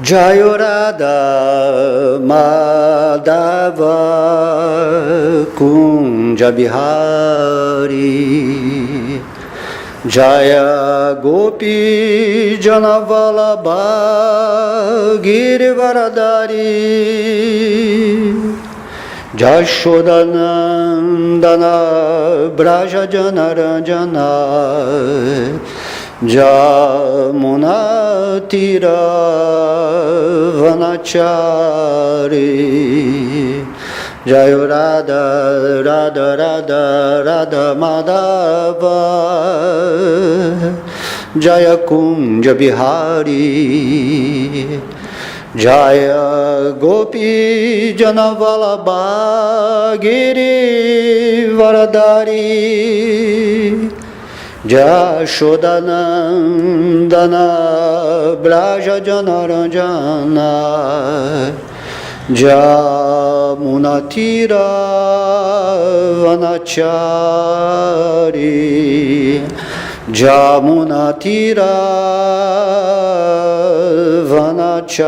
Jayorada Madhava Kunja Bihari Jaya Gopi Janavalabha Girivaradari Jashodanandana Braja Janaranjana Jamunatira Vanachari Jayorada Radha Radha Radha Madhava Jaya Kunja Bihari Jaya Gopi Janavalabha Girivaradari Jashodanandana Braja Janaranjana Jamunatira Vanachari Jamunatira Vanachari.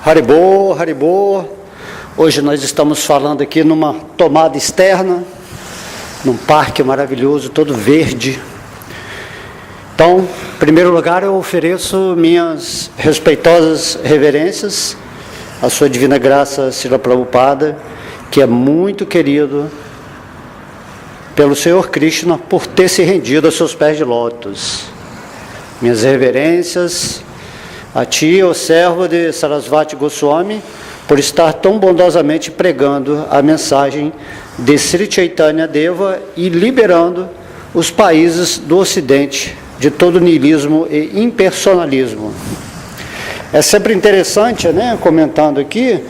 Haribô, Haribô. Hoje nós estamos falando aqui numa tomada externa, num parque maravilhoso, todo verde. Então, em primeiro lugar, eu ofereço minhas respeitosas reverências à Sua Divina Graça Srila Prabhupada, que é muito querido pelo Senhor Krishna por ter se rendido aos seus pés de lótus. Minhas reverências a Ti, ó servo de Sarasvati Goswami, por estar tão bondosamente pregando a mensagem de Sri Chaitanya Deva e liberando os países do Ocidente de todo niilismo e impersonalismo. É sempre interessante, né, comentando aqui,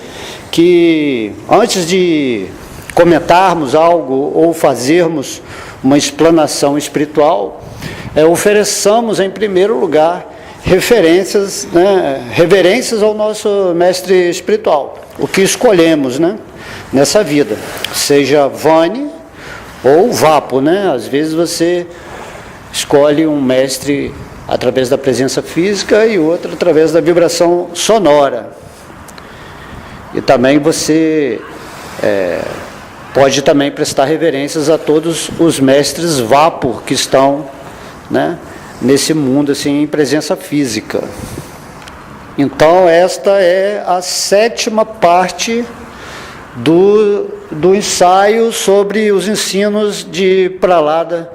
que antes de comentarmos algo ou fazermos uma explanação espiritual, ofereçamos em primeiro lugar referências, né, reverências ao nosso mestre espiritual, o que escolhemos, né, nessa vida, seja Vani ou Vapo, né? Às vezes você escolhe um mestre através da presença física e outro através da vibração sonora. E também você pode também prestar reverências a todos os mestres Vapo que estão, né, nesse mundo assim, em presença física. Então esta é a 7ª parte do ensaio sobre os ensinos de Prahlada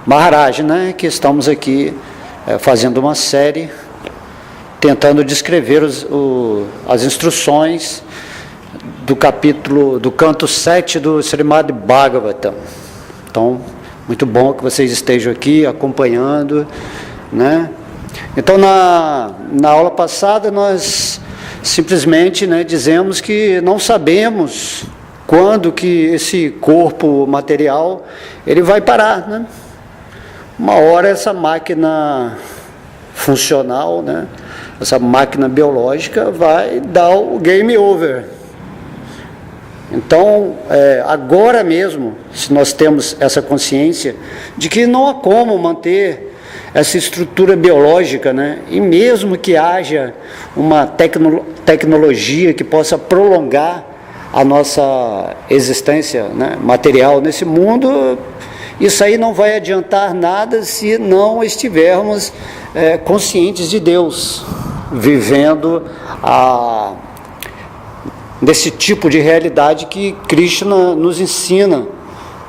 Maharaj, né? Que estamos aqui fazendo uma série tentando descrever as instruções do canto 7 do Srimad Bhagavatam. Então, muito bom que vocês estejam aqui acompanhando, né? Então, na aula passada, nós simplesmente, né, dizemos que não sabemos quando que esse corpo material ele vai parar, né? Uma hora essa máquina funcional, né, essa máquina biológica vai dar o game over. Então, agora mesmo, se nós temos essa consciência de que não há como manter essa estrutura biológica, né? E mesmo que haja uma tecnologia que possa prolongar a nossa existência, né, material nesse mundo, isso aí não vai adiantar nada se não estivermos conscientes de Deus, vivendo desse tipo de realidade que Krishna nos ensina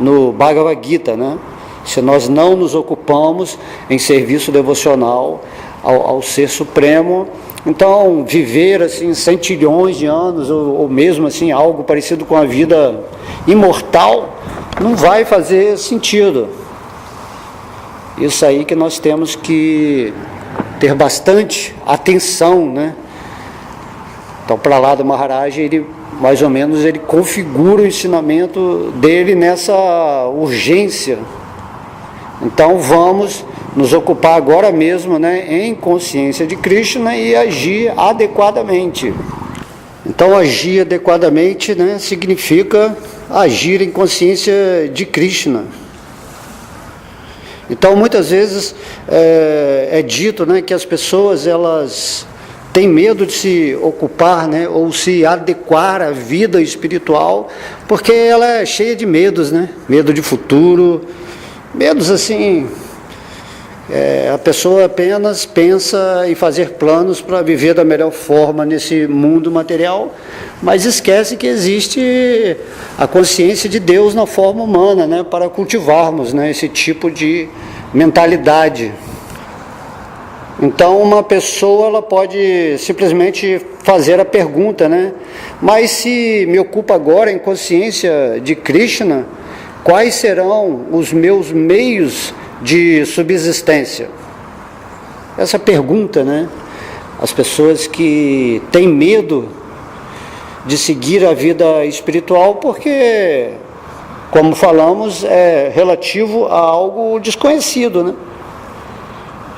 no Bhagavad Gita, né? Se nós não nos ocupamos em serviço devocional ao Ser Supremo, então viver assim centilhões de anos ou mesmo assim algo parecido com a vida imortal não vai fazer sentido. Isso aí que nós temos que ter bastante atenção, né? Então, Prahlada Maharaj, ele mais ou menos ele configura o ensinamento dele nessa urgência. Então vamos nos ocupar agora mesmo, né, em consciência de Krishna e agir adequadamente. Então agir adequadamente, né, significa agir em consciência de Krishna. Então, muitas vezes é dito, né, que as pessoas elas têm medo de se ocupar, né, ou se adequar à vida espiritual, porque ela é cheia de medos, né, medo de futuro, medos assim. A pessoa apenas pensa em fazer planos para viver da melhor forma nesse mundo material, mas esquece que existe a consciência de Deus na forma humana, né, para cultivarmos, né, esse tipo de mentalidade. Então, uma pessoa ela pode simplesmente fazer a pergunta, né, mas se me ocupo agora em consciência de Krishna, quais serão os meus meios de subsistência? Essa pergunta, né? As pessoas que têm medo de seguir a vida espiritual porque, como falamos, é relativo a algo desconhecido, né?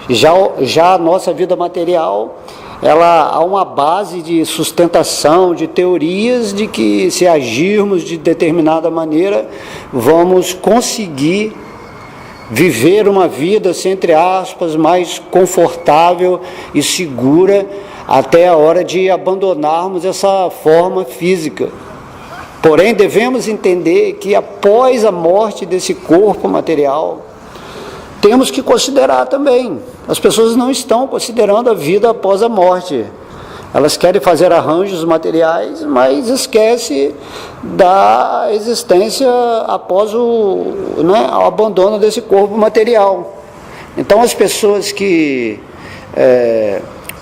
Já a nossa vida material, ela há uma base de sustentação, de teorias de que se agirmos de determinada maneira, vamos conseguir viver uma vida, assim, entre aspas, mais confortável e segura até a hora de abandonarmos essa forma física. Porém, devemos entender que após a morte desse corpo material, temos que considerar também. As pessoas não estão considerando a vida após a morte. Elas querem fazer arranjos materiais, mas esquece da existência após o abandono desse corpo material. Então, as pessoas que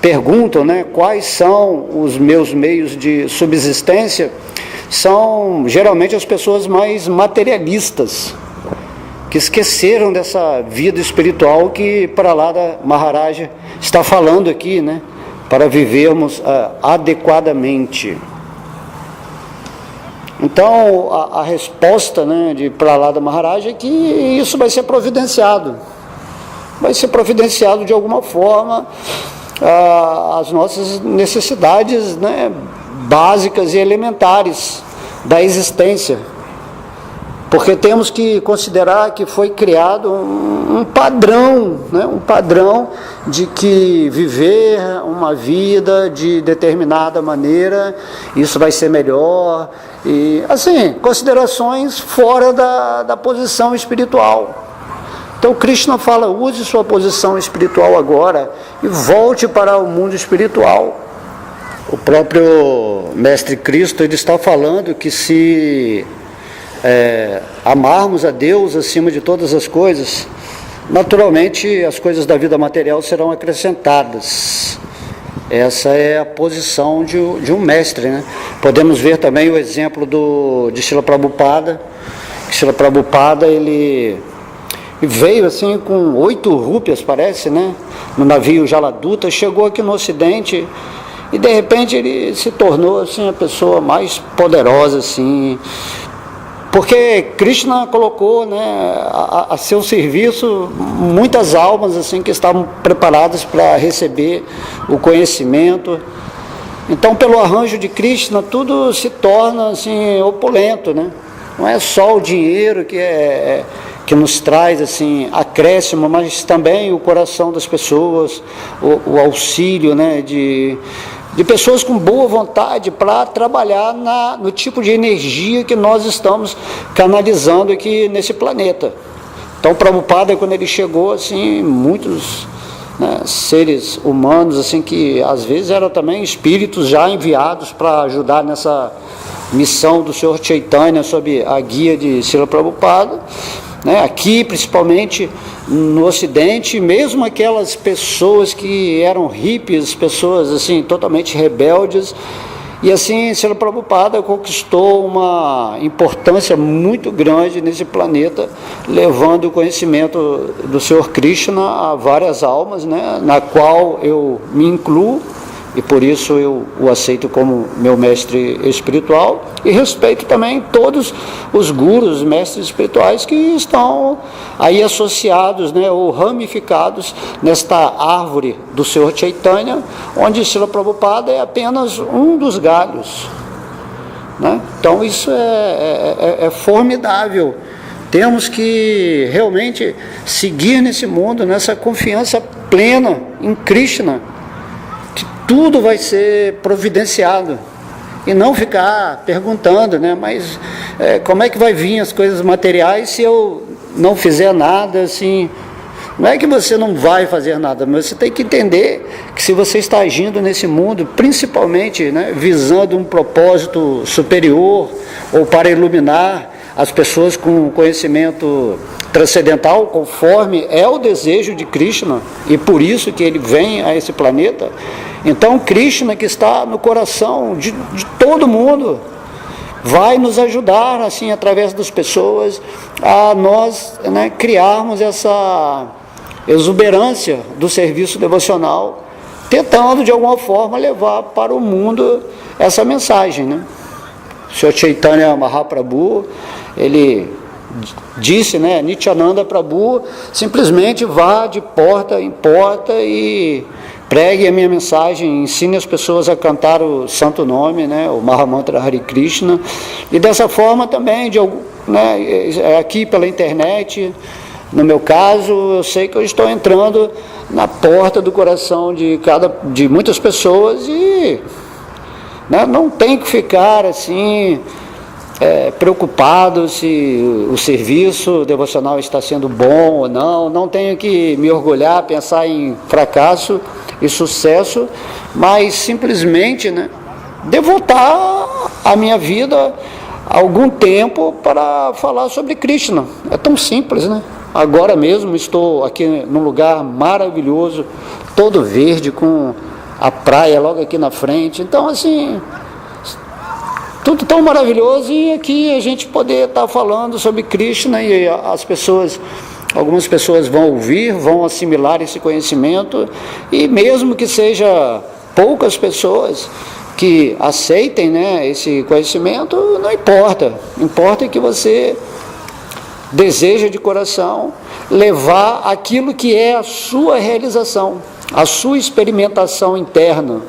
perguntam, né, quais são os meus meios de subsistência, são geralmente as pessoas mais materialistas, que esqueceram dessa vida espiritual que Prahlada Maharaja está falando aqui, né? Para vivermos adequadamente. Então, a resposta, né, de Prahlada Maharaja é que isso vai ser providenciado. Vai ser providenciado de alguma forma as nossas necessidades, né, básicas e elementares da existência. Porque temos que considerar que foi criado um padrão, né? Um padrão de que viver uma vida de determinada maneira, isso vai ser melhor. E, assim, considerações fora da posição espiritual. Então, Krishna fala, use sua posição espiritual agora e volte para o mundo espiritual. O próprio Mestre Cristo, ele está falando que se amarmos a Deus acima de todas as coisas, naturalmente as coisas da vida material serão acrescentadas. Essa é a posição de um mestre, né? Podemos ver também o exemplo de Srila Prabhupada. Srila Prabhupada, ele veio assim com 8 rúpias, parece, né, no navio Jaladuta, chegou aqui no Ocidente e de repente ele se tornou assim a pessoa mais poderosa, assim, porque Krishna colocou, né, a seu serviço muitas almas assim que estavam preparadas para receber o conhecimento. Então, pelo arranjo de Krishna, tudo se torna assim opulento, né? Não é só o dinheiro que nos traz assim acréscimo, mas também o coração das pessoas, o auxílio, né, de pessoas com boa vontade para trabalhar no tipo de energia que nós estamos canalizando aqui nesse planeta. Então, Prabhupada, quando ele chegou, assim, muitos, né, seres humanos, assim, que às vezes eram também espíritos já enviados para ajudar nessa missão do Senhor Chaitanya sob a guia de Srila Prabhupada, né, aqui principalmente no Ocidente, mesmo aquelas pessoas que eram hippies, pessoas assim totalmente rebeldes, e assim Srila Prabhupada conquistou uma importância muito grande nesse planeta, levando o conhecimento do Senhor Krishna a várias almas, né, na qual eu me incluo, e por isso eu o aceito como meu mestre espiritual, e respeito também todos os gurus, mestres espirituais que estão aí associados, né, ou ramificados nesta árvore do Senhor Chaitanya, onde Srila Prabhupada é apenas um dos galhos, né? Então isso é formidável Temos que realmente seguir nesse mundo, nessa confiança plena em Krishna, que tudo vai ser providenciado. E não ficar perguntando, né? Mas como é que vai vir as coisas materiais se eu não fizer nada, assim? Não é que você não vai fazer nada, mas você tem que entender que se você está agindo nesse mundo, principalmente, né, visando um propósito superior, ou para iluminar as pessoas com conhecimento transcendental, conforme é o desejo de Krishna, e por isso que ele vem a esse planeta. Então Krishna, que está no coração de todo mundo, vai nos ajudar, assim, através das pessoas, a nós, né, criarmos essa exuberância do serviço devocional, tentando de alguma forma levar para o mundo essa mensagem, né? O Sr. Chaitanya Mahaprabhu, ele disse, né, Nityananda Prabhu, simplesmente vá de porta em porta e pregue a minha mensagem, ensine as pessoas a cantar o santo nome, né, o Mahamantra Hare Krishna, e dessa forma também, né, aqui pela internet, no meu caso, eu sei que eu estou entrando na porta do coração de muitas pessoas e, né, não tem que ficar assim preocupado se o serviço devocional está sendo bom ou não. Não tenho que me orgulhar, pensar em fracasso e sucesso, mas simplesmente, né, devotar a minha vida algum tempo para falar sobre Krishna. É tão simples, né? Agora mesmo estou aqui num lugar maravilhoso, todo verde, com a praia logo aqui na frente. Então, assim, tudo tão maravilhoso, e aqui a gente poder estar falando sobre Krishna, e algumas pessoas vão ouvir, vão assimilar esse conhecimento, e mesmo que seja poucas pessoas que aceitem, né, esse conhecimento, não importa. Importa que você deseja de coração levar aquilo que é a sua realização, a sua experimentação interna.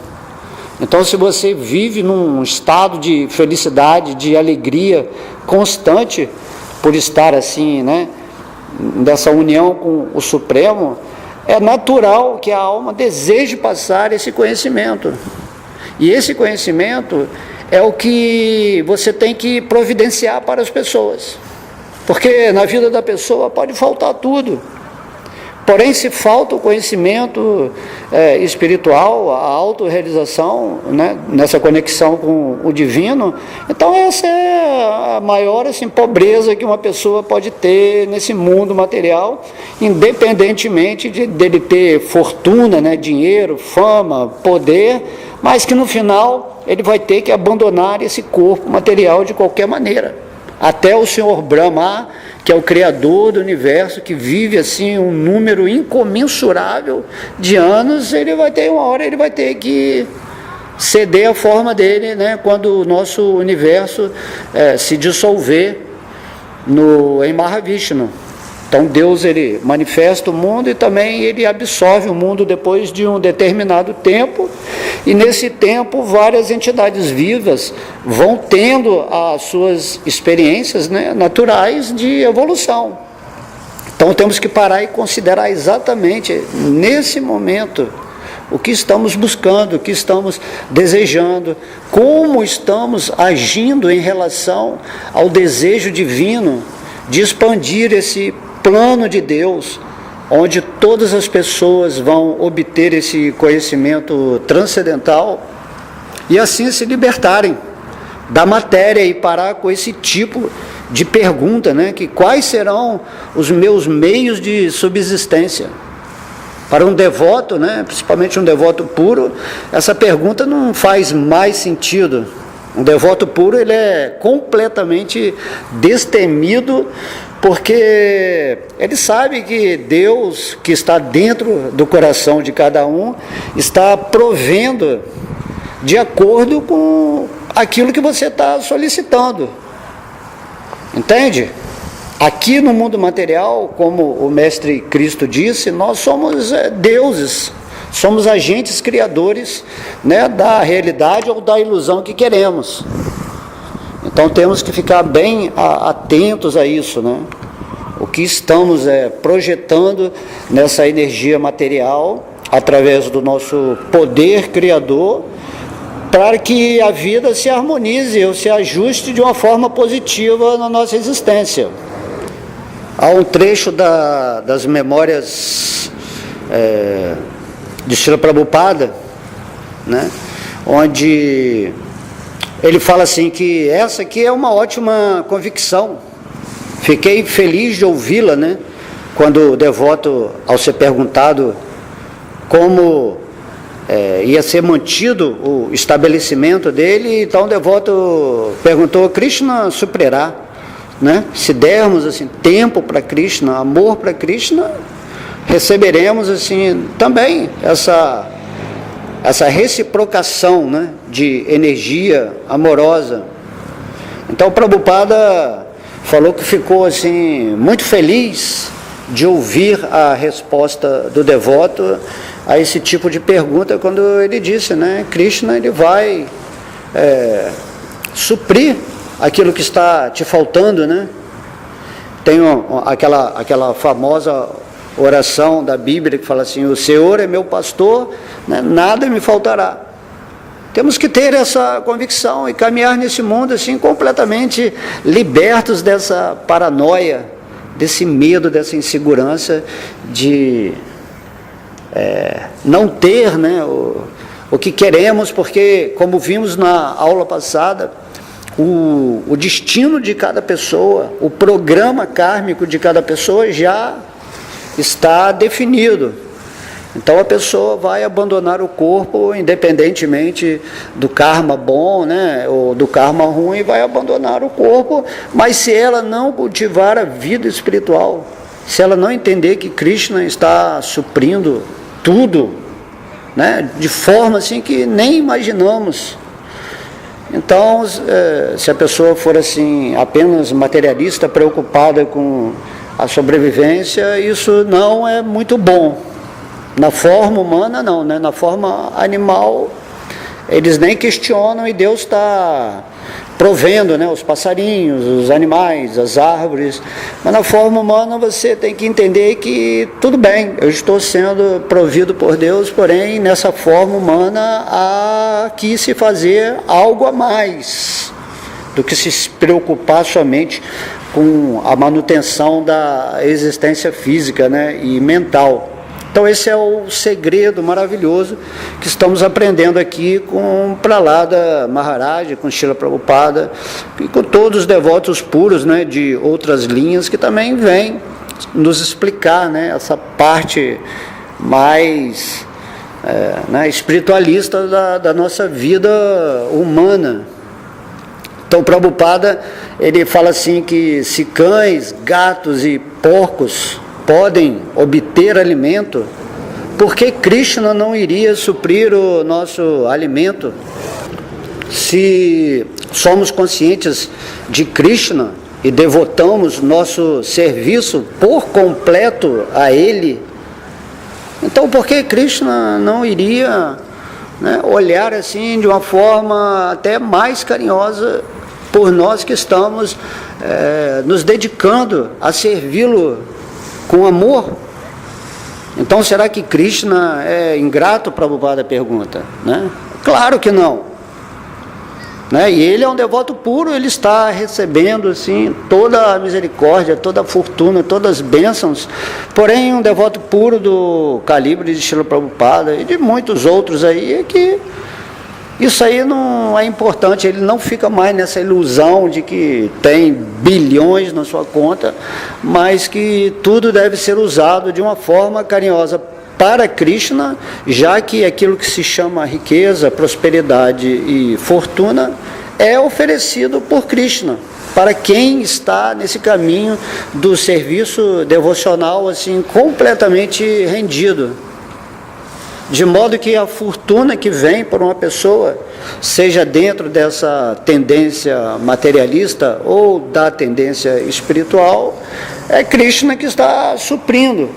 Então, se você vive num estado de felicidade, de alegria constante, por estar assim, né, dessa união com o Supremo, é natural que a alma deseje passar esse conhecimento. E esse conhecimento é o que você tem que providenciar para as pessoas. Porque na vida da pessoa pode faltar tudo. Porém, se falta o conhecimento espiritual, a autorrealização, né, nessa conexão com o divino, então essa é a maior, assim, pobreza que uma pessoa pode ter nesse mundo material, independentemente dele ter fortuna, né, dinheiro, fama, poder, mas que no final ele vai ter que abandonar esse corpo material de qualquer maneira. Até o Senhor Brahma, que é o Criador do universo, que vive assim um número incomensurável de anos, uma hora ele vai ter que ceder a forma dele, né, quando o nosso universo se dissolver em Mahavishnu. Então Deus, ele manifesta o mundo e também ele absorve o mundo depois de um determinado tempo, e nesse tempo várias entidades vivas vão tendo as suas experiências, né, naturais de evolução. Então temos que parar e considerar exatamente nesse momento o que estamos buscando, o que estamos desejando, como estamos agindo em relação ao desejo divino de expandir esse plano de Deus, onde todas as pessoas vão obter esse conhecimento transcendental e assim se libertarem da matéria e parar com esse tipo de pergunta, né? Que quais serão os meus meios de subsistência? Para um devoto, né, principalmente um devoto puro, essa pergunta não faz mais sentido. Um devoto puro, ele é completamente destemido, porque ele sabe que Deus, que está dentro do coração de cada um, está provendo de acordo com aquilo que você está solicitando. Entende? Aqui no mundo material, como o Mestre Cristo disse, nós somos deuses, somos agentes criadores, né, da realidade ou da ilusão que queremos. Então temos que ficar bem atentos a isso, né? o que estamos projetando nessa energia material, através do nosso poder criador, para que a vida se harmonize ou se ajuste de uma forma positiva na nossa existência. Há um trecho das memórias de Srila Prabhupada, né, onde ele fala assim que essa aqui é uma ótima convicção. Fiquei feliz de ouvi-la, né, quando o devoto, ao ser perguntado como ia ser mantido o estabelecimento dele, então o devoto perguntou: Krishna suprirá, né? Se dermos assim tempo para Krishna, amor para Krishna, receberemos assim também essa reciprocação, né, de energia amorosa. Então o Prabhupada falou que ficou assim muito feliz de ouvir a resposta do devoto a esse tipo de pergunta, quando ele disse, né, Krishna, ele vai suprir aquilo que está te faltando, né? Tem aquela famosa oração da Bíblia que fala assim: o Senhor é meu pastor, né, nada me faltará. Temos que ter essa convicção e caminhar nesse mundo assim completamente libertos dessa paranoia, desse medo, dessa insegurança de não ter, né, o que queremos, porque, como vimos na aula passada, o destino de cada pessoa, o programa kármico de cada pessoa já está definido. Então a pessoa vai abandonar o corpo, independentemente do karma bom, né, ou do karma ruim, vai abandonar o corpo, mas se ela não cultivar a vida espiritual, se ela não entender que Krishna está suprindo tudo, né, de forma assim que nem imaginamos. Então, se a pessoa for assim apenas materialista, preocupada com a sobrevivência, isso não é muito bom. Na forma humana não, né? Na forma animal eles nem questionam e Deus está provendo, né, os passarinhos, os animais, as árvores. Mas na forma humana você tem que entender que tudo bem, eu estou sendo provido por Deus, porém nessa forma humana há que se fazer algo a mais do que se preocupar somente com a manutenção da existência física, né, e mental. Então esse é o segredo maravilhoso que estamos aprendendo aqui com Prahlada Maharaj, com Srila Prabhupada e com todos os devotos puros, né, de outras linhas que também vêm nos explicar, né, essa parte mais espiritualista da nossa vida humana. Então Prabhupada, ele fala assim que se cães, gatos e porcos podem obter alimento, por que Krishna não iria suprir o nosso alimento? Se somos conscientes de Krishna e devotamos nosso serviço por completo a Ele, então por que Krishna não iria, né, olhar assim de uma forma até mais carinhosa por nós que estamos nos dedicando a servi-lo com amor? Então será que Krishna é ingrato? Prabhupada pergunta, né? Claro que não, né? E ele é um devoto puro, ele está recebendo assim toda a misericórdia, toda a fortuna, todas as bênçãos. Porém um devoto puro do calibre de Srila Prabhupada e de muitos outros aí, é que isso aí não é importante, ele não fica mais nessa ilusão de que tem bilhões na sua conta, mas que tudo deve ser usado de uma forma carinhosa para Krishna, já que aquilo que se chama riqueza, prosperidade e fortuna é oferecido por Krishna para quem está nesse caminho do serviço devocional assim completamente rendido. De modo que a fortuna que vem por uma pessoa, seja dentro dessa tendência materialista ou da tendência espiritual, é Krishna que está suprindo.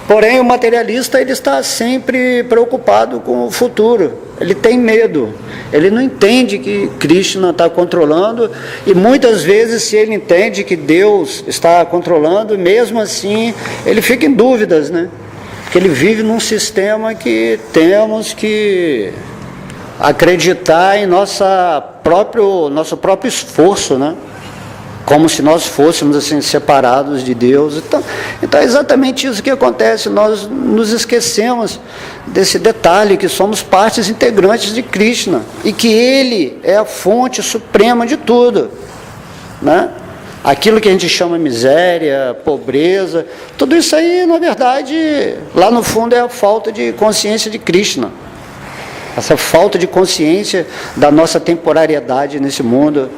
Porém, o materialista, ele está sempre preocupado com o futuro, ele tem medo, ele não entende que Krishna está controlando, e muitas vezes, se ele entende que Deus está controlando, mesmo assim, ele fica em dúvidas, né? Porque ele vive num sistema que temos que acreditar em nosso próprio esforço, né? Como se nós fôssemos assim separados de Deus. Então é exatamente isso que acontece, nós nos esquecemos desse detalhe, que somos partes integrantes de Krishna, e que Ele é a fonte suprema de tudo, né? Aquilo que a gente chama miséria, pobreza, tudo isso aí, na verdade, lá no fundo é a falta de consciência de Krishna, essa falta de consciência da nossa temporariedade nesse mundo,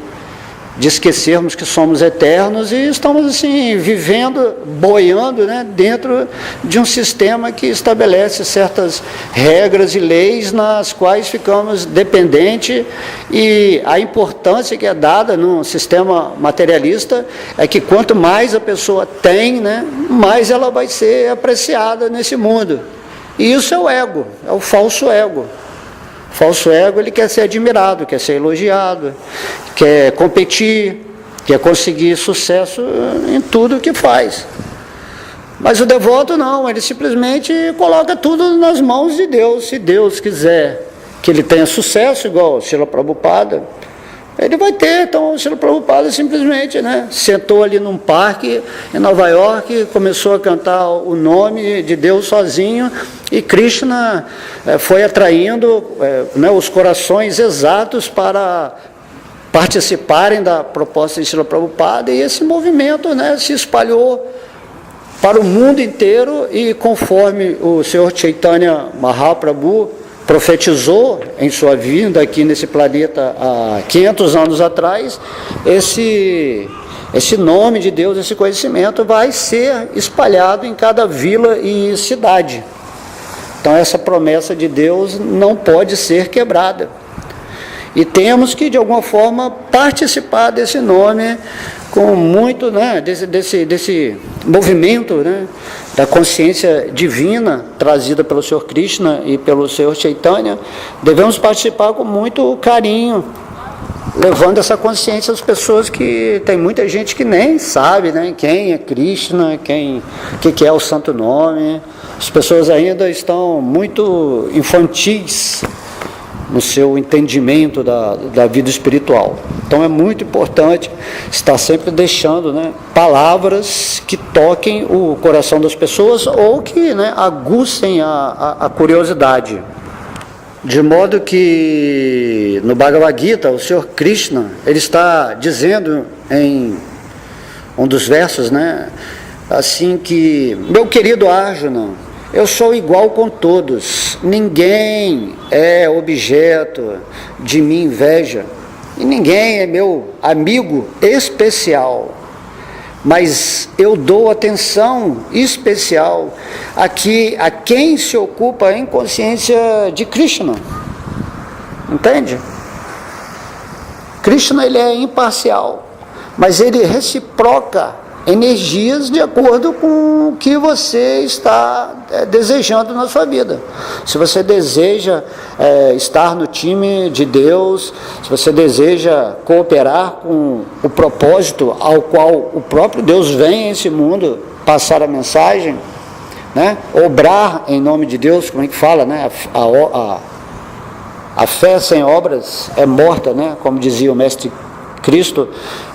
de esquecermos que somos eternos e estamos assim vivendo, boiando, né, dentro de um sistema que estabelece certas regras e leis nas quais ficamos dependentes, e a importância que é dada num sistema materialista é que quanto mais a pessoa tem, né, mais ela vai ser apreciada nesse mundo. E isso é o ego, é o falso ego. O falso ego, ele quer ser admirado, quer ser elogiado, quer competir, quer conseguir sucesso em tudo que faz. Mas o devoto não, ele simplesmente coloca tudo nas mãos de Deus. Se Deus quiser que ele tenha sucesso, igual Srila Prabhupada, ele vai ter. Então o Srila Prabhupada simplesmente, né, sentou ali num parque em Nova York, começou a cantar o nome de Deus sozinho, e Krishna foi atraindo né, os corações exatos para participarem da proposta de Srila Prabhupada, e esse movimento, né, se espalhou para o mundo inteiro, e conforme o Senhor Chaitanya Mahaprabhu profetizou em sua vinda aqui nesse planeta há 500 anos atrás, esse nome de Deus, esse conhecimento vai ser espalhado em cada vila e cidade. Então essa promessa de Deus não pode ser quebrada. E temos que, de alguma forma, participar desse nome com muito, né, desse movimento, né, da consciência divina trazida pelo Senhor Krishna e pelo Senhor Chaitanya. Devemos participar com muito carinho, levando essa consciência às pessoas, que tem muita gente que nem sabe, né, quem é Krishna, o que é o santo nome. As pessoas ainda estão muito infantis no seu entendimento da vida espiritual. Então é muito importante estar sempre deixando, né, palavras que toquem o coração das pessoas, ou que, né, aguçem a curiosidade. De modo que no Bhagavad Gita, o Senhor Krishna, ele está dizendo em um dos versos, né, assim, que meu querido Arjuna, eu sou igual com todos, ninguém é objeto de minha inveja, e ninguém é meu amigo especial, mas eu dou atenção especial a quem se ocupa em consciência de Krishna. Entende? Krishna, ele é imparcial, mas ele reciproca energias de acordo com o que você está desejando na sua vida. Se você deseja estar no time de Deus, se você deseja cooperar com o propósito ao qual o próprio Deus vem a esse mundo passar a mensagem, né? Obrar em nome de Deus, como é que fala, né? A fé sem obras é morta, né? Como dizia o mestre Cristo.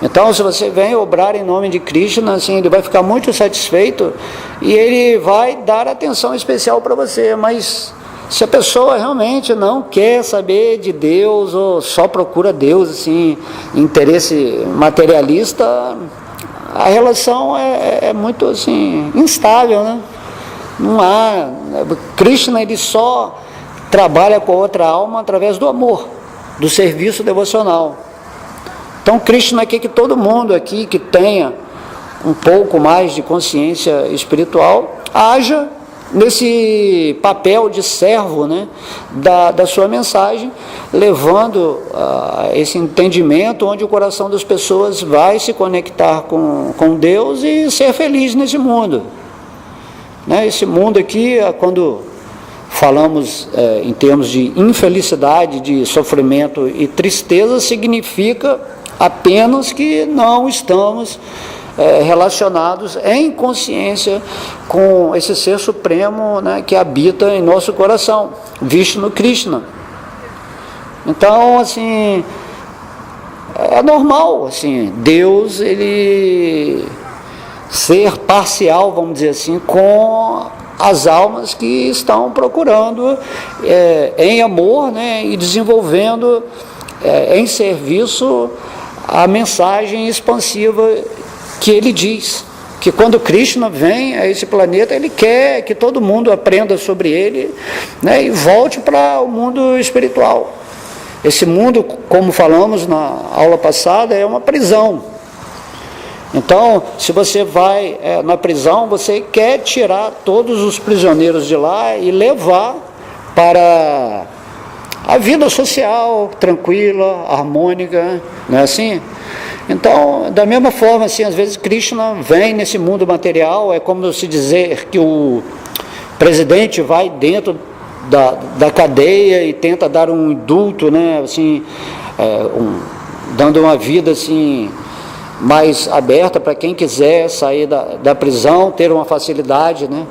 Então, se você vem obrar em nome de Krishna, assim, ele vai ficar muito satisfeito e ele vai dar atenção especial para você. Mas se a pessoa realmente não quer saber de Deus, ou só procura Deus, assim, interesse materialista, a relação é muito, assim, instável, né? Não há... Krishna, ele só trabalha com a outra alma através do amor, do serviço devocional. Então Krishna quer que todo mundo aqui que tenha um pouco mais de consciência espiritual haja nesse papel de servo, né, da sua mensagem, levando esse entendimento onde o coração das pessoas vai se conectar com Deus e ser feliz nesse mundo. né? Esse mundo aqui, quando falamos em termos de infelicidade, de sofrimento e tristeza, significa apenas que não estamos relacionados em consciência com esse ser supremo, né, que habita em nosso coração, Vishnu Krishna. Então, assim, é normal, assim, Deus, ele ser parcial, vamos dizer assim, com as almas que estão procurando em amor, né, e desenvolvendo em serviço a mensagem expansiva que ele diz, que quando Krishna vem a esse planeta, ele quer que todo mundo aprenda sobre ele, né, e volte para o mundo espiritual. Esse mundo, como falamos na aula passada, é uma prisão. Então, se você vai na prisão, você quer tirar todos os prisioneiros de lá e levar para a vida social, tranquila, harmônica, não é assim? Então, da mesma forma, assim, às vezes Krishna vem nesse mundo material, é como se dizer que o presidente vai dentro da cadeia e tenta dar um indulto, né, assim, dando uma vida assim mais aberta para quem quiser sair da prisão, ter uma facilidade, né,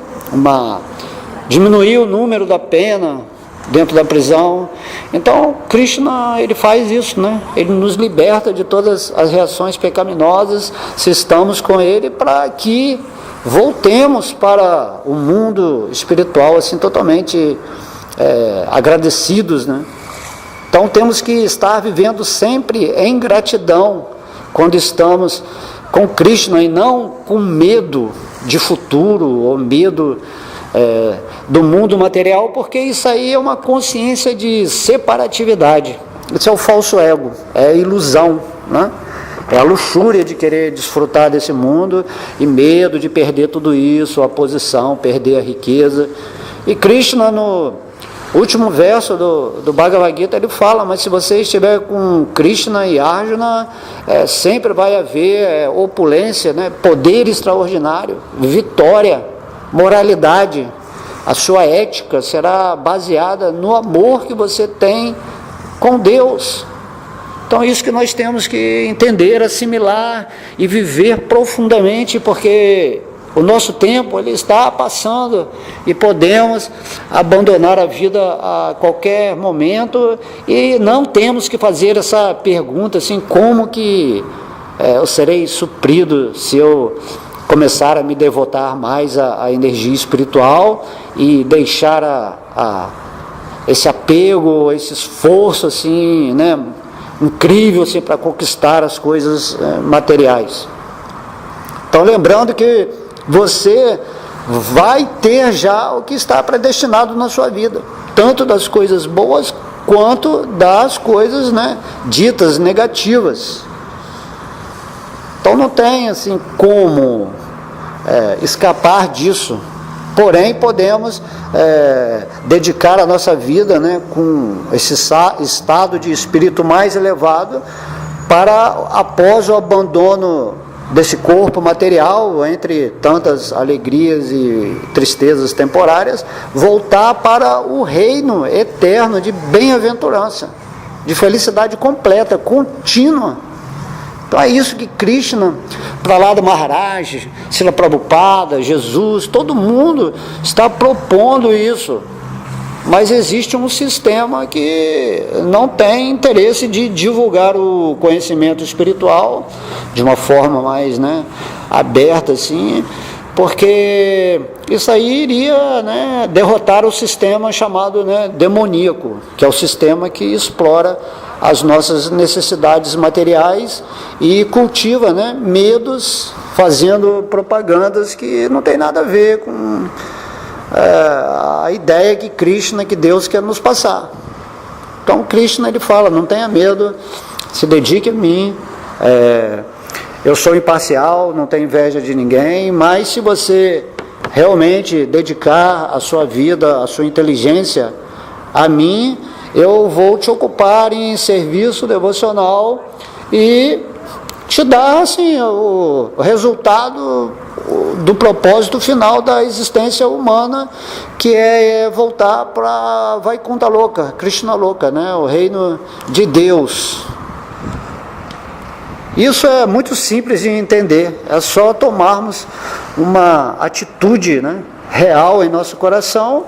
diminuir o número da pena dentro da prisão. Então, Krishna, ele faz isso, né? Ele nos liberta de todas as reações pecaminosas, se estamos com ele, para que voltemos para o mundo espiritual, assim, totalmente agradecidos, né? Então, temos que estar vivendo sempre em gratidão, quando estamos com Krishna, e não com medo de futuro, ou medo do mundo material, porque isso aí é uma consciência de separatividade. Isso é o falso ego, é a ilusão, né? É a luxúria de querer desfrutar desse mundo e medo de perder tudo isso, a posição, perder a riqueza. E Krishna, no último verso do Bhagavad Gita, ele fala: mas se você estiver com Krishna e Arjuna, sempre vai haver opulência, né? Poder extraordinário, vitória, moralidade. A sua ética será baseada no amor que você tem com Deus. Então é isso que nós temos que entender, assimilar e viver profundamente, porque o nosso tempo ele está passando e podemos abandonar a vida a qualquer momento, e não temos que fazer essa pergunta assim: como que eu serei suprido se eu começar a me devotar mais à energia espiritual e deixar esse apego, esse esforço assim, né, incrível assim, para conquistar as coisas materiais. Então, lembrando que você vai ter já o que está predestinado na sua vida, tanto das coisas boas quanto das coisas, né, ditas negativas. Então não tem assim como escapar disso. Porém, podemos dedicar a nossa vida, né, com esse estado de espírito mais elevado, para, após o abandono desse corpo material, entre tantas alegrias e tristezas temporárias, voltar para o reino eterno de bem-aventurança, de felicidade completa, contínua. Então é isso que Krishna, Prahlada Maharaj, Srila Prabhupada, Jesus, todo mundo está propondo isso. Mas existe um sistema que não tem interesse de divulgar o conhecimento espiritual de uma forma mais, né, aberta assim, porque isso aí iria, né, derrotar o sistema chamado, né, demoníaco, que é o sistema que explora as nossas necessidades materiais e cultiva, né, medos, fazendo propagandas que não tem nada a ver com a ideia que Krishna, que Deus quer nos passar. Então Krishna, ele fala: não tenha medo, se dedique a mim, eu sou imparcial, não tenho inveja de ninguém, mas se você realmente dedicar a sua vida, a sua inteligência a mim, eu vou te ocupar em serviço devocional e te dá assim, o resultado do propósito final da existência humana, que é voltar para Vaikuntha Loka, Krishna Loka, né? O reino de Deus. Isso é muito simples de entender, é só tomarmos uma atitude, né, real em nosso coração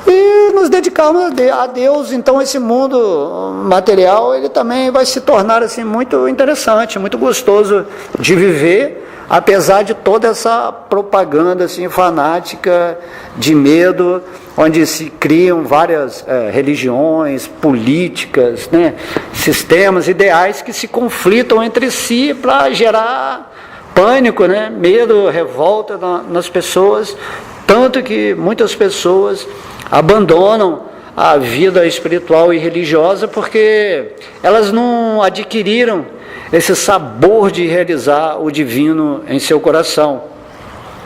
e nos dedicarmos a Deus. Então esse mundo material, ele também vai se tornar assim, muito interessante, muito gostoso de viver, apesar de toda essa propaganda assim, fanática, de medo, onde se criam várias religiões, políticas, né, sistemas, ideais que se conflitam entre si para gerar pânico, né, medo, revolta nas pessoas, tanto que muitas pessoas abandonam a vida espiritual e religiosa porque elas não adquiriram esse sabor de realizar o divino em seu coração,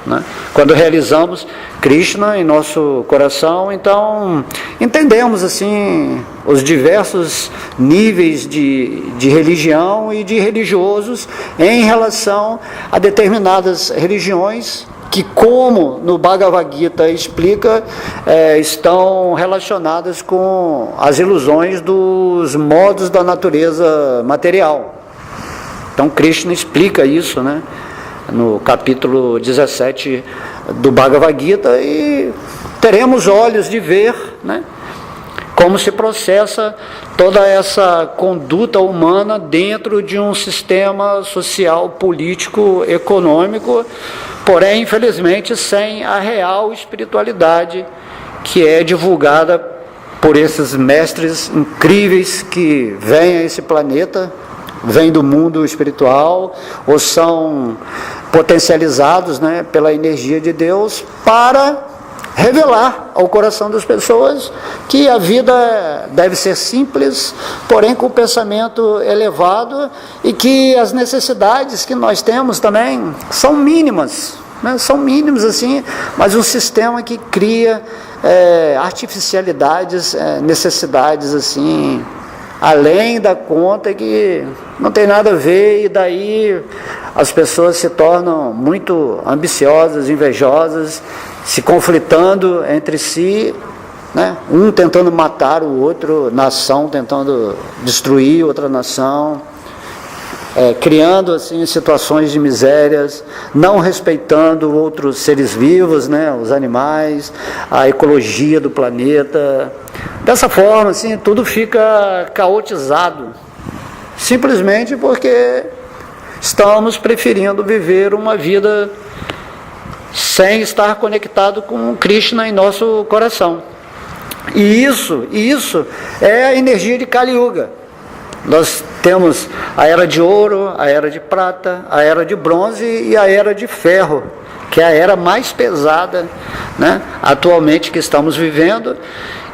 né? Quando realizamos Krishna em nosso coração, então entendemos assim os diversos níveis de religião e de religiosos em relação a determinadas religiões que, como no Bhagavad Gita explica, estão relacionadas com as ilusões dos modos da natureza material. Então Krishna explica isso, né, no capítulo 17 do Bhagavad Gita, e teremos olhos de ver, né, como se processa toda essa conduta humana dentro de um sistema social, político, econômico, porém, infelizmente, sem a real espiritualidade que é divulgada por esses mestres incríveis que vêm a esse planeta, vêm do mundo espiritual, ou são potencializados, né, pela energia de Deus, para revelar ao coração das pessoas que a vida deve ser simples, porém com o pensamento elevado, e que as necessidades que nós temos também são mínimas, né? São mínimas assim, mas um sistema que cria artificialidades, necessidades assim, além da conta, que não tem nada a ver, e daí as pessoas se tornam muito ambiciosas, invejosas, se conflitando entre si, né? Um tentando matar o outro, nação tentando destruir outra nação, criando assim situações de misérias, não respeitando outros seres vivos, né? Os animais, a ecologia do planeta. Dessa forma, assim, tudo fica caotizado, simplesmente porque estamos preferindo viver uma vida sem estar conectado com Krishna em nosso coração. E isso é a energia de Kali Yuga. Nós temos a era de ouro, a era de prata, a era de bronze e a era de ferro, que é a era mais pesada, né, atualmente que estamos vivendo.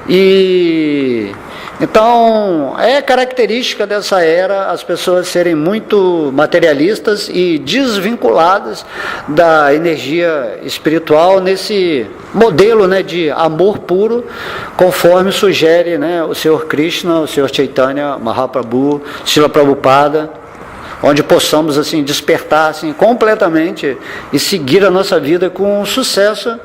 E então é característica dessa era as pessoas serem muito materialistas e desvinculadas da energia espiritual nesse modelo, né, de amor puro, conforme sugere, né, o Senhor Krishna, o Senhor Chaitanya Mahaprabhu, Srila Prabhupada, onde possamos assim despertar assim completamente e seguir a nossa vida com sucesso,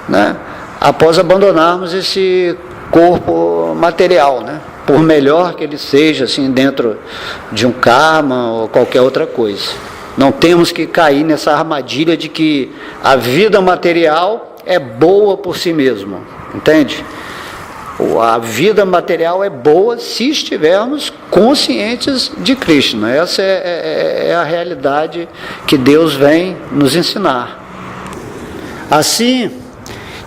né, após abandonarmos esse corpo material, né? Por melhor que ele seja, assim, dentro de um karma ou qualquer outra coisa. Não temos que cair nessa armadilha de que a vida material é boa por si mesmo, entende? A vida material é boa se estivermos conscientes de Krishna. Essa é a realidade que Deus vem nos ensinar. Assim,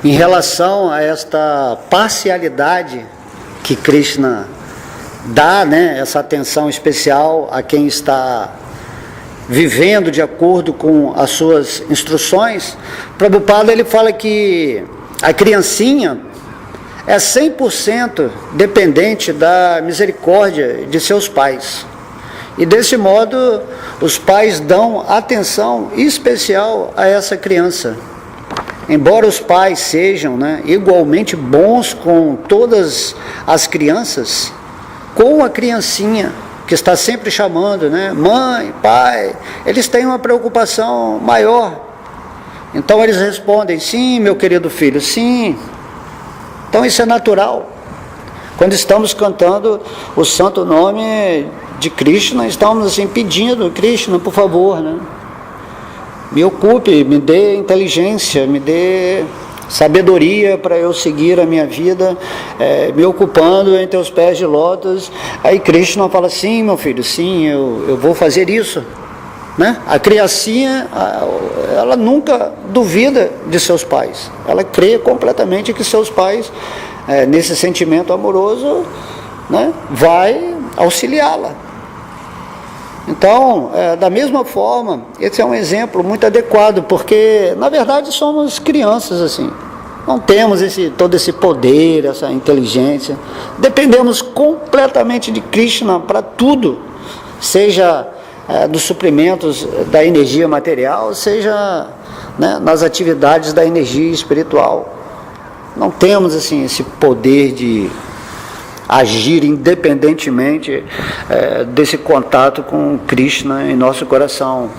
em relação a esta parcialidade que Krishna dá, né, essa atenção especial a quem está vivendo de acordo com as suas instruções, Prabhupada ele fala que a criancinha é 100% dependente da misericórdia de seus pais. E desse modo, os pais dão atenção especial a essa criança. Embora os pais sejam, né, igualmente bons com todas as crianças, com a criancinha que está sempre chamando, né? Mãe, pai, eles têm uma preocupação maior. Então eles respondem, sim, meu querido filho, sim. Então isso é natural. Quando estamos cantando o santo nome de Krishna, estamos assim pedindo, Krishna, por favor, né? Me ocupe, me dê inteligência, me dê sabedoria para eu seguir a minha vida, me ocupando em teus pés de lótus. Aí Krishna fala, sim, meu filho, sim, eu vou fazer isso. Né? A criancinha, ela nunca duvida de seus pais. Ela crê completamente que seus pais, nesse sentimento amoroso, né, vai auxiliá-la. Então, da mesma forma, esse é um exemplo muito adequado, porque, na verdade, somos crianças, assim. Não temos todo esse poder, essa inteligência. Dependemos completamente de Krishna para tudo, seja dos suprimentos da energia material, seja, né, nas atividades da energia espiritual. Não temos, assim, esse poder de agir independentemente desse contato com Krishna em nosso coração.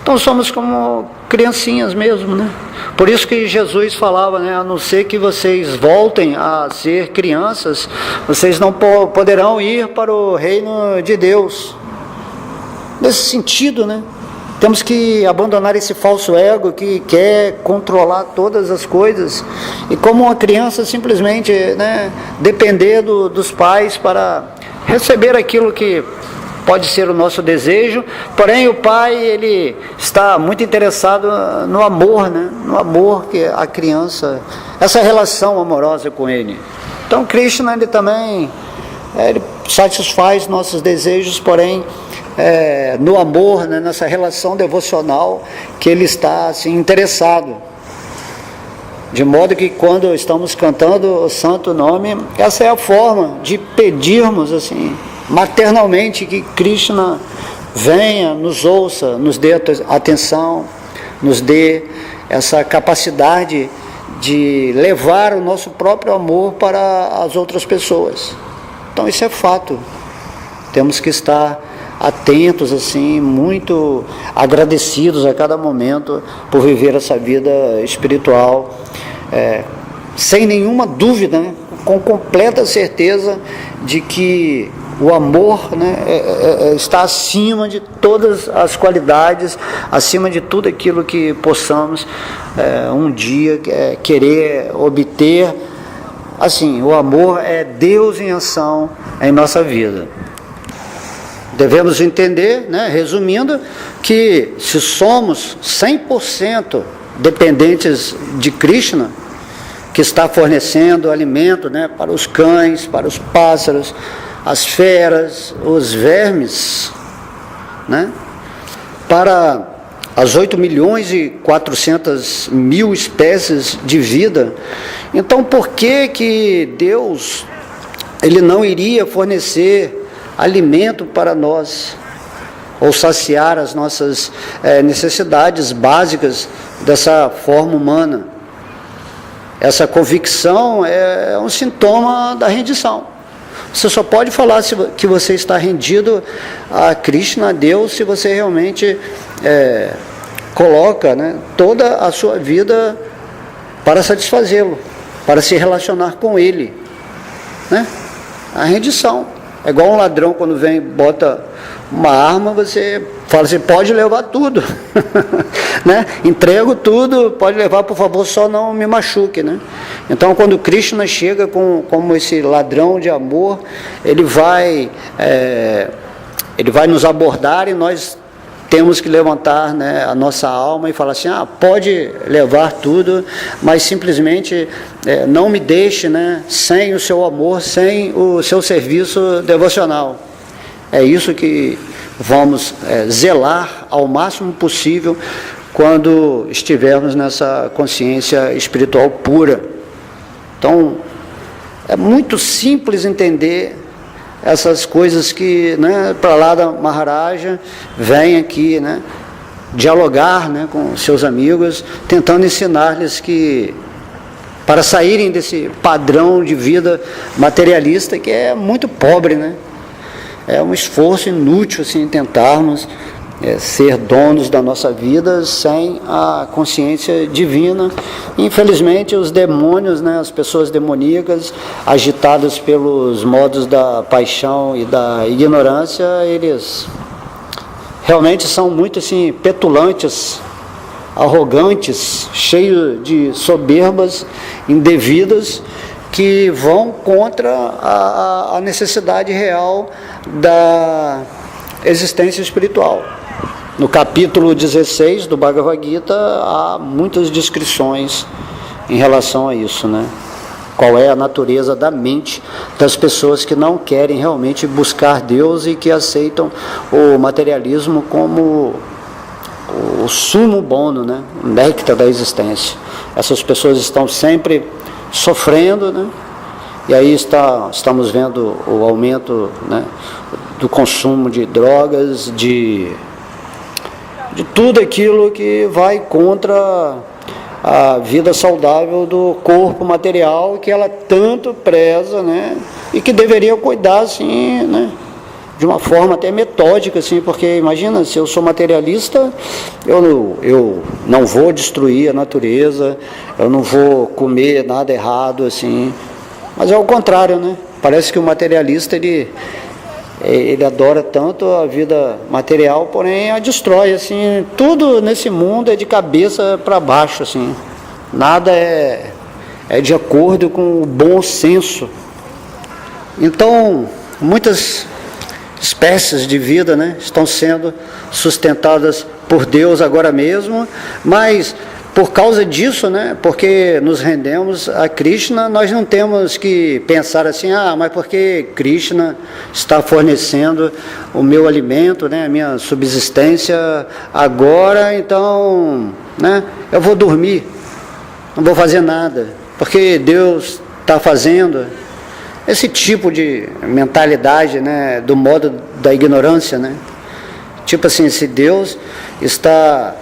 Então somos como criancinhas mesmo, né? Por isso que Jesus falava, né? A não ser que vocês voltem a ser crianças, vocês não poderão ir para o reino de Deus. Nesse sentido, né? Temos que abandonar esse falso ego que quer controlar todas as coisas. E como uma criança simplesmente, né, depender dos pais para receber aquilo que pode ser o nosso desejo. Porém, o pai, ele está muito interessado no amor, né? No amor que a criança, essa relação amorosa com ele. Então, Krishna, ele também ele satisfaz nossos desejos, porém, no amor, né, nessa relação devocional que ele está assim, interessado. De modo que quando estamos cantando o santo nome, essa é a forma de pedirmos assim, maternalmente, que Krishna venha, nos ouça, nos dê atenção, nos dê essa capacidade de levar o nosso próprio amor para as outras pessoas. Então isso é fato. Temos que estar atentos, assim, muito agradecidos a cada momento por viver essa vida espiritual, sem nenhuma dúvida, né, com completa certeza de que o amor, né, está acima de todas as qualidades, acima de tudo aquilo que possamos um dia querer obter. Assim, o amor é Deus em ação em nossa vida. Devemos entender, né, resumindo, que se somos 100% dependentes de Krishna, que está fornecendo alimento, né, para os cães, para os pássaros, as feras, os vermes, né, para as 8.400.000 espécies de vida. Então, por que Deus ele não iria fornecer alimento para nós, ou saciar as nossas necessidades básicas dessa forma humana? Essa convicção é um sintoma da rendição. Você só pode falar que você está rendido a Krishna, a Deus, se você realmente coloca, né, toda a sua vida para satisfazê-lo, para se relacionar com Ele, né? A rendição. É igual um ladrão quando vem e bota uma arma, você fala assim, pode levar tudo, né? Entrego tudo, pode levar, por favor, só não me machuque, né? Então, quando Krishna chega como esse ladrão de amor, ele vai nos abordar e nós temos que levantar, né, a nossa alma e falar assim, pode levar tudo, mas simplesmente não me deixe, né, sem o seu amor, sem o seu serviço devocional. É isso que vamos zelar ao máximo possível quando estivermos nessa consciência espiritual pura. Então, é muito simples entender essas coisas que, né, Prahlada Maharaja vem aqui, né, dialogar, né, com seus amigos, tentando ensinar-lhes que, para saírem desse padrão de vida materialista que é muito pobre, né, é um esforço inútil assim, tentarmos ser donos da nossa vida sem a consciência divina. Infelizmente, os demônios, né, as pessoas demoníacas, agitadas pelos modos da paixão e da ignorância, eles realmente são muito assim, petulantes, arrogantes, cheios de soberbas indevidas, que vão contra a necessidade real da existência espiritual. No capítulo 16 do Bhagavad Gita há muitas descrições em relação a isso, né? Qual é a natureza da mente das pessoas que não querem realmente buscar Deus e que aceitam o materialismo como o sumo bono, né? O néctar da existência. Essas pessoas estão sempre sofrendo, né? E aí estamos vendo o aumento, né, do consumo de drogas, de tudo aquilo que vai contra a vida saudável do corpo material que ela tanto preza, né? E que deveria cuidar assim, né? De uma forma até metódica, assim, porque imagina, se eu sou materialista, eu não vou destruir a natureza, eu não vou comer nada errado, assim. Mas é o contrário, né? Parece que o materialista, ele adora tanto a vida material, porém a destrói, assim. Tudo nesse mundo é de cabeça para baixo, assim. Nada é de acordo com o bom senso. Então, muitas espécies de vida, né, estão sendo sustentadas por Deus agora mesmo, mas por causa disso, né, porque nos rendemos a Krishna, nós não temos que pensar assim, mas porque Krishna está fornecendo o meu alimento, né, a minha subsistência agora, então, né, eu vou dormir, não vou fazer nada, porque Deus está fazendo. Esse tipo de mentalidade, né, do modo da ignorância, né? Tipo assim, se Deus está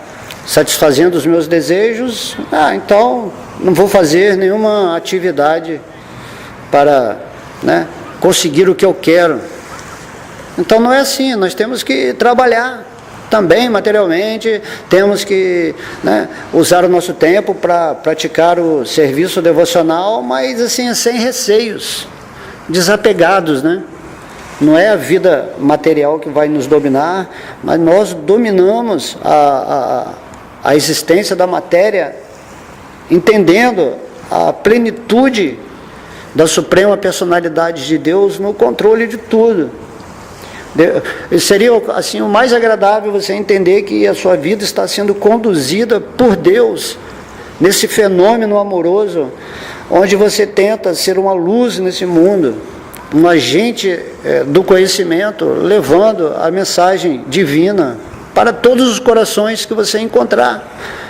satisfazendo os meus desejos, então não vou fazer nenhuma atividade para, né, conseguir o que eu quero. Então não é assim, nós temos que trabalhar também materialmente, temos que, né, usar o nosso tempo para praticar o serviço devocional, mas assim, sem receios, desapegados, né? Não é a vida material que vai nos dominar, mas nós dominamos a existência da matéria, entendendo a plenitude da suprema personalidade de Deus no controle de tudo. Seria assim o mais agradável você entender que a sua vida está sendo conduzida por Deus nesse fenômeno amoroso, onde você tenta ser uma luz nesse mundo, um agente do conhecimento, levando a mensagem divina para todos os corações que você encontrar.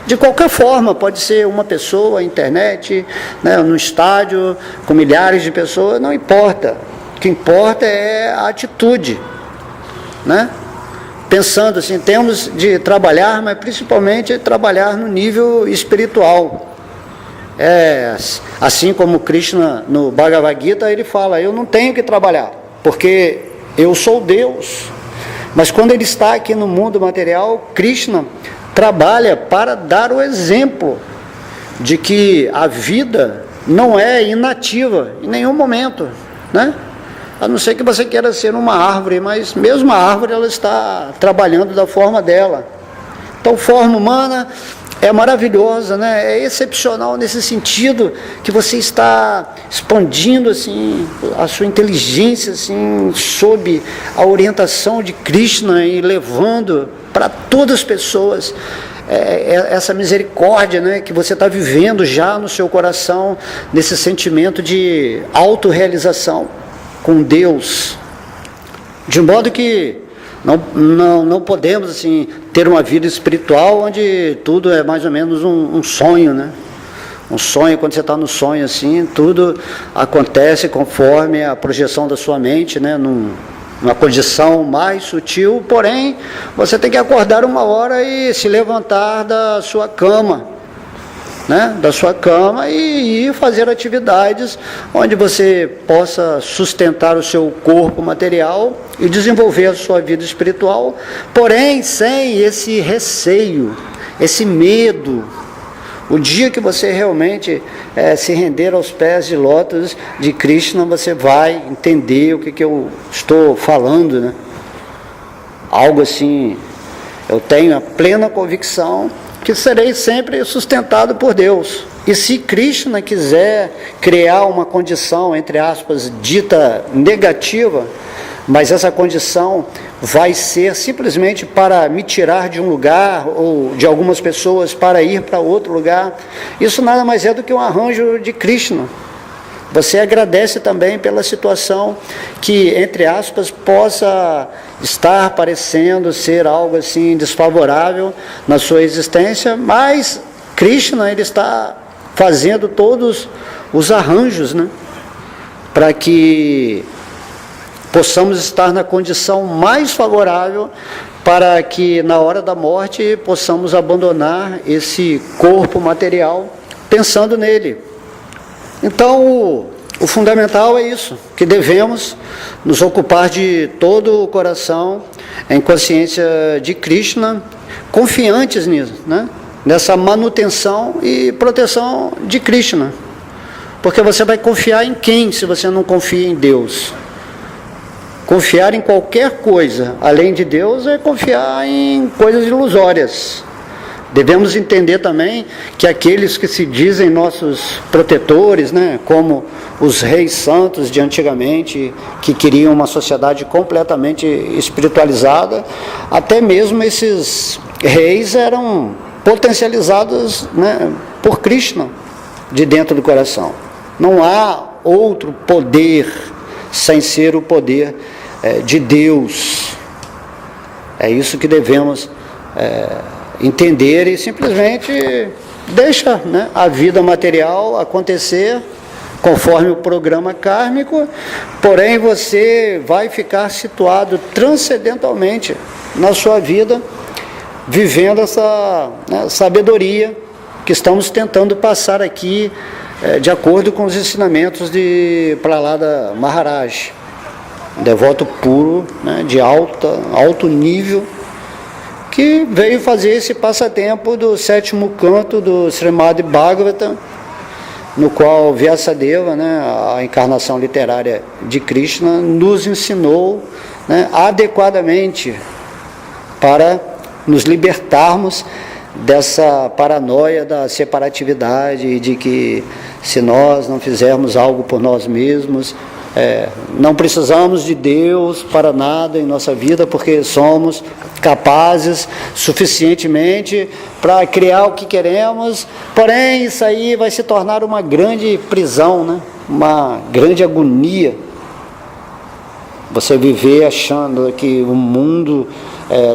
De qualquer forma, pode ser uma pessoa, a internet, né, no estádio, com milhares de pessoas, não importa. O que importa é a atitude, né? Pensando assim, temos de trabalhar, mas principalmente trabalhar no nível espiritual. Assim como Krishna no Bhagavad Gita, ele fala, eu não tenho que trabalhar, porque eu sou Deus. Mas quando ele está aqui no mundo material, Krishna trabalha para dar o exemplo de que a vida não é inativa em nenhum momento, né? A não ser que você queira ser uma árvore, mas mesmo a árvore ela está trabalhando da forma dela. Então, forma humana é maravilhosa, né? É excepcional nesse sentido que você está expandindo assim a sua inteligência assim sob a orientação de Krishna e levando para todas as pessoas essa misericórdia, né, que você está vivendo já no seu coração, nesse sentimento de autorrealização com Deus, de modo que não podemos assim ter uma vida espiritual onde tudo é mais ou menos um sonho, né? Um sonho, quando você está no sonho assim, tudo acontece conforme a projeção da sua mente, né? Numa condição mais sutil, porém você tem que acordar uma hora e se levantar da sua cama, né, da sua cama e ir fazer atividades onde você possa sustentar o seu corpo material e desenvolver a sua vida espiritual, porém sem esse receio, esse medo. O dia que você realmente se render aos pés de lótus de Krishna, você vai entender o que eu estou falando, né? Algo assim, eu tenho a plena convicção que serei sempre sustentado por Deus. E se Krishna quiser criar uma condição, entre aspas, dita negativa, mas essa condição vai ser simplesmente para me tirar de um lugar ou de algumas pessoas para ir para outro lugar, isso nada mais é do que um arranjo de Krishna. Você agradece também pela situação que, entre aspas, possa estar parecendo ser algo assim desfavorável na sua existência, mas Krishna, ele está fazendo todos os arranjos, né, para que possamos estar na condição mais favorável para que na hora da morte possamos abandonar esse corpo material pensando nele. Então, o fundamental é isso, que devemos nos ocupar de todo o coração em consciência de Krishna, confiantes nisso, né? Nessa manutenção e proteção de Krishna. Porque você vai confiar em quem se você não confia em Deus? Confiar em qualquer coisa além de Deus é confiar em coisas ilusórias. Devemos entender também que aqueles que se dizem nossos protetores, né, como os reis santos de antigamente, que queriam uma sociedade completamente espiritualizada, até mesmo esses reis eram potencializados, né, por Krishna de dentro do coração. Não há outro poder sem ser o poder de Deus. É isso que devemos entender e simplesmente deixa, né, a vida material acontecer conforme o programa kármico, porém você vai ficar situado transcendentalmente na sua vida, vivendo essa, né, sabedoria que estamos tentando passar aqui, de acordo com os ensinamentos de Prahlada Maharaj, um devoto puro, né, de alto nível, que veio fazer esse passatempo do 7º canto do Srimad Bhagavatam, no qual Vyasadeva, né, a encarnação literária de Krishna, nos ensinou, né, adequadamente para nos libertarmos dessa paranoia da separatividade, de que se nós não fizermos algo por nós mesmos, não precisamos de Deus para nada em nossa vida, porque somos capazes suficientemente para criar o que queremos, porém isso aí vai se tornar uma grande prisão, né? Uma grande agonia. Você viver achando que o mundo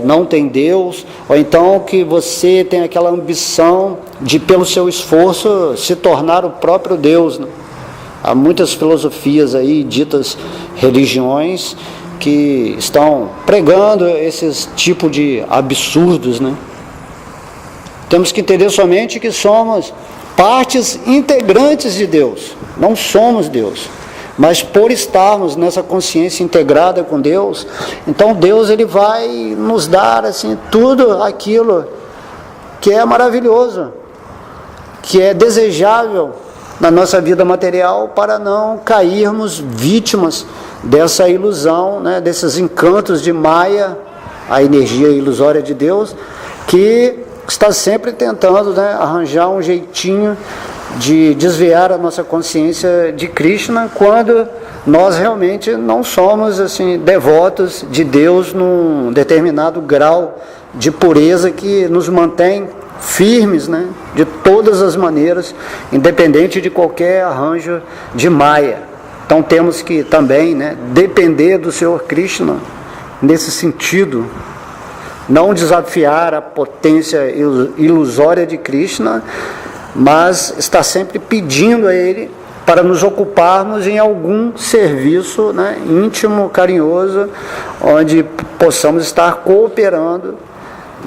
não tem Deus, ou então que você tem aquela ambição de, pelo seu esforço, se tornar o próprio Deus, né? Há muitas filosofias aí, ditas religiões, que estão pregando esses tipos de absurdos, né? Temos que entender somente que somos partes integrantes de Deus, não somos Deus, mas por estarmos nessa consciência integrada com Deus, então Deus, ele vai nos dar assim tudo aquilo que é maravilhoso, que é desejável na nossa vida material, para não cairmos vítimas dessa ilusão, né, desses encantos de Maya, a energia ilusória de Deus, que está sempre tentando, né, arranjar um jeitinho de desviar a nossa consciência de Krishna, quando nós realmente não somos assim devotos de Deus num determinado grau de pureza que nos mantém firmes, né, de todas as maneiras, independente de qualquer arranjo de Maya. Então temos que também, né, depender do Senhor Krishna nesse sentido, não desafiar a potência ilusória de Krishna, mas estar sempre pedindo a Ele para nos ocuparmos em algum serviço, né, íntimo, carinhoso, onde possamos estar cooperando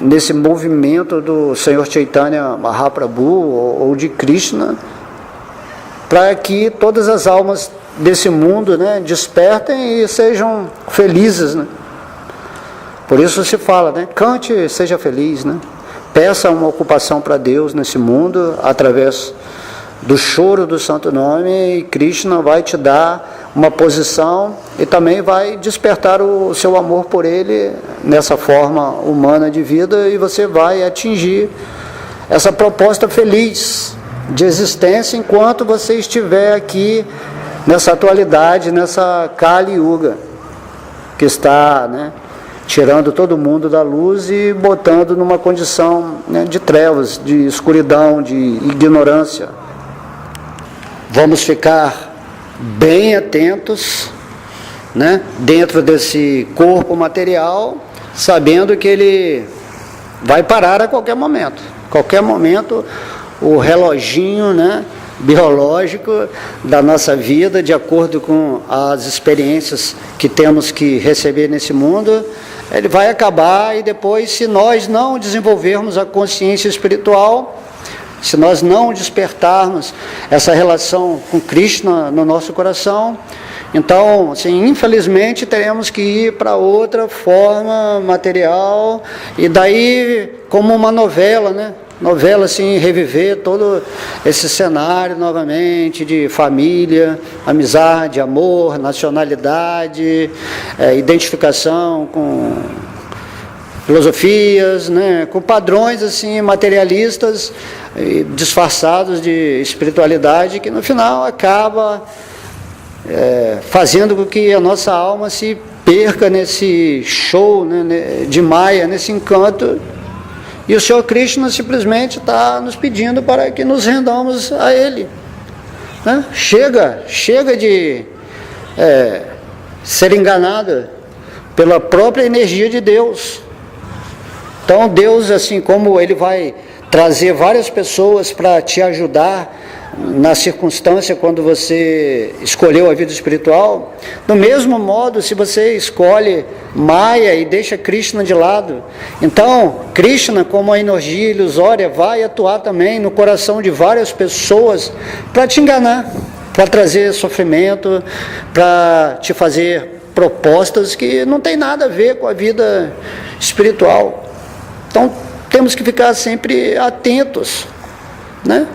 nesse movimento do Senhor Chaitanya Mahaprabhu ou de Krishna, para que todas as almas desse mundo, né, despertem e sejam felizes, né? Por isso se fala, né, cante, seja feliz, né? Peça uma ocupação para Deus nesse mundo através do choro do Santo Nome, e Krishna vai te dar uma posição e também vai despertar o seu amor por Ele nessa forma humana de vida, e você vai atingir essa proposta feliz de existência enquanto você estiver aqui nessa atualidade, nessa Kali Yuga, que está, né, tirando todo mundo da luz e botando numa condição, né, de trevas, de escuridão, de ignorância. Vamos ficar bem atentos, né, dentro desse corpo material, sabendo que ele vai parar a qualquer momento. Qualquer momento, o reloginho, né, biológico da nossa vida, de acordo com as experiências que temos que receber nesse mundo, ele vai acabar, e depois, se nós não desenvolvermos a consciência espiritual, se nós não despertarmos essa relação com Krishna no nosso coração, então, assim, infelizmente, teremos que ir para outra forma material, e daí, como uma novela, né? Novela, assim, reviver todo esse cenário novamente de família, amizade, amor, nacionalidade, identificação com filosofias, né, com padrões assim materialistas disfarçados de espiritualidade, que no final acaba fazendo com que a nossa alma se perca nesse show, né, de Maya, nesse encanto. E o Senhor Krishna simplesmente está nos pedindo para que nos rendamos a Ele, né? Chega de ser enganado pela própria energia de Deus. Então Deus, assim como Ele vai trazer várias pessoas para te ajudar na circunstância quando você escolheu a vida espiritual, do mesmo modo, se você escolhe Maya e deixa Krishna de lado, então Krishna, como a energia ilusória, vai atuar também no coração de várias pessoas para te enganar, para trazer sofrimento, para te fazer propostas que não tem nada a ver com a vida espiritual. Então temos que ficar sempre atentos, né?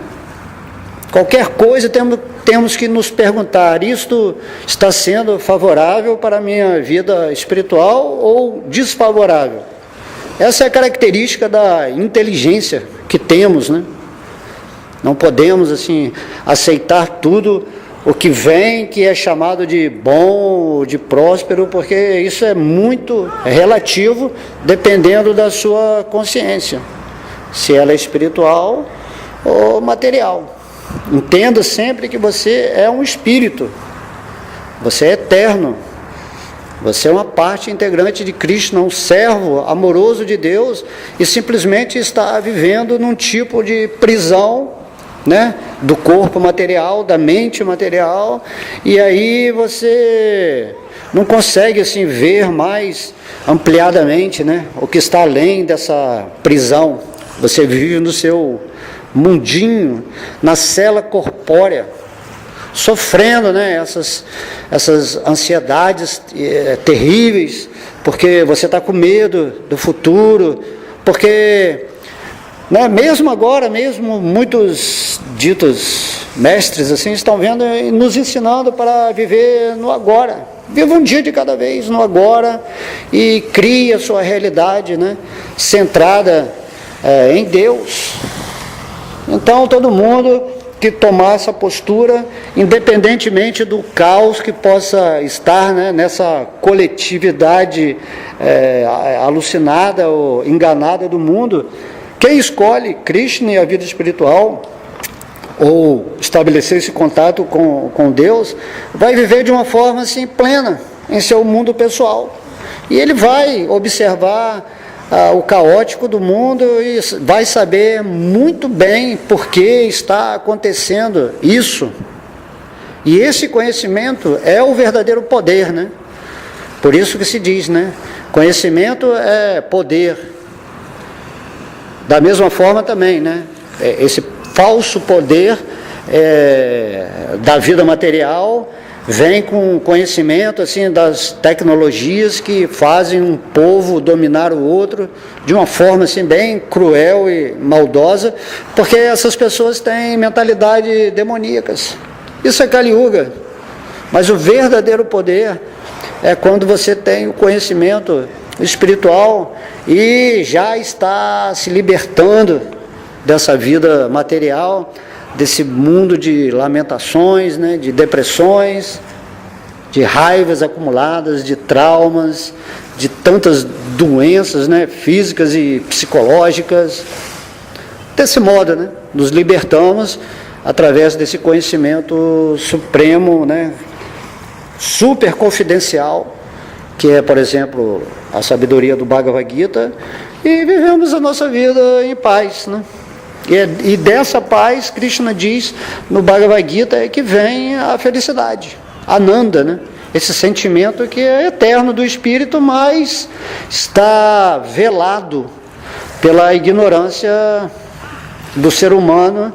Qualquer coisa temos que nos perguntar: isto está sendo favorável para a minha vida espiritual ou desfavorável? Essa é a característica da inteligência que temos, né? Não podemos, assim, aceitar tudo o que vem, que é chamado de bom, de próspero, porque isso é muito relativo, dependendo da sua consciência, se ela é espiritual ou material. Entenda sempre que você é um espírito, você é eterno, você é uma parte integrante de Krishna, um servo amoroso de Deus, e simplesmente está vivendo num tipo de prisão, né, do corpo material, da mente material, e aí você não consegue assim ver mais ampliadamente, né, o que está além dessa prisão. Você vive no seu mundinho, na cela corpórea, sofrendo, né, essas ansiedades terríveis, porque você está com medo do futuro, porque, né, mesmo agora, mesmo muitos ditos mestres assim estão vendo e nos ensinando para viver no agora. Viva um dia de cada vez no agora e crie a sua realidade, né, centrada em Deus. Então todo mundo que tomar essa postura, independentemente do caos que possa estar, né, nessa coletividade alucinada ou enganada do mundo, quem escolhe Krishna e a vida espiritual, ou estabelecer esse contato com Deus, vai viver de uma forma assim plena em seu mundo pessoal, e ele vai observar o caótico do mundo e vai saber muito bem por que está acontecendo isso. E esse conhecimento é o verdadeiro poder, né? Por isso que se diz, né? Conhecimento é poder. Da mesma forma também, né? Esse falso poder da vida material vem com conhecimento assim das tecnologias que fazem um povo dominar o outro de uma forma assim bem cruel e maldosa, porque essas pessoas têm mentalidade demoníacas. Isso é Kali Yuga. Mas o verdadeiro poder é quando você tem o conhecimento espiritual e já está se libertando dessa vida material, desse mundo de lamentações, né, de depressões, de raivas acumuladas, de traumas, de tantas doenças, né, físicas e psicológicas. Desse modo, né, nos libertamos através desse conhecimento supremo, né, super confidencial, que é, por exemplo, a sabedoria do Bhagavad Gita, e vivemos a nossa vida em paz, né? E dessa paz, Krishna diz no Bhagavad Gita, é que vem a felicidade, Ananda, né? Esse sentimento que é eterno do espírito, mas está velado pela ignorância do ser humano,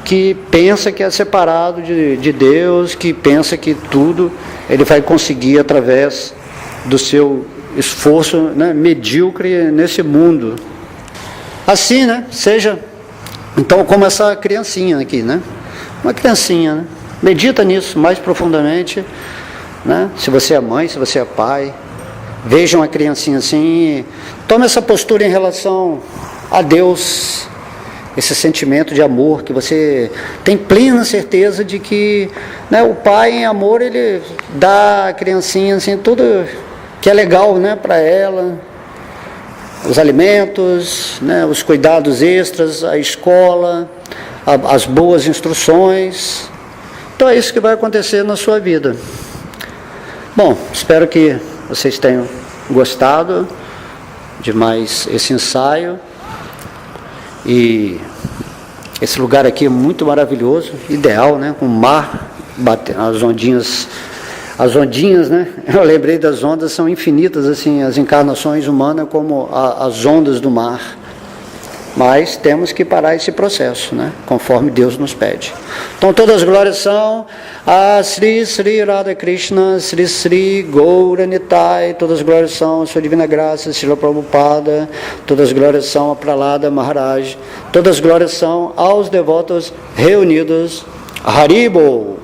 que pensa que é separado de Deus, que pensa que tudo ele vai conseguir através do seu esforço, né, medíocre nesse mundo. Assim, né, seja então como essa criancinha aqui, né, uma criancinha, né, medita nisso mais profundamente, né, se você é mãe, se você é pai, veja uma criancinha assim, tome essa postura em relação a Deus, esse sentimento de amor, que você tem plena certeza de que, né, o pai em amor, ele dá à criancinha assim, tudo que é legal, né, para ela, os alimentos, né, os cuidados extras, a escola, as boas instruções. Então é isso que vai acontecer na sua vida. Bom, espero que vocês tenham gostado de mais esse ensaio. E esse lugar aqui é muito maravilhoso, ideal, né? Com o mar, as ondinhas, né? Eu lembrei das ondas, são infinitas, assim, as encarnações humanas como as ondas do mar. Mas temos que parar esse processo, né? Conforme Deus nos pede. Então todas as glórias são a Sri Sri Radha Krishna, Sri Sri Gaura Nitai, todas as glórias são a sua divina graça, Srila Prabhupada, todas as glórias são a Prahlada Maharaj, todas as glórias são aos devotos reunidos. Haribol.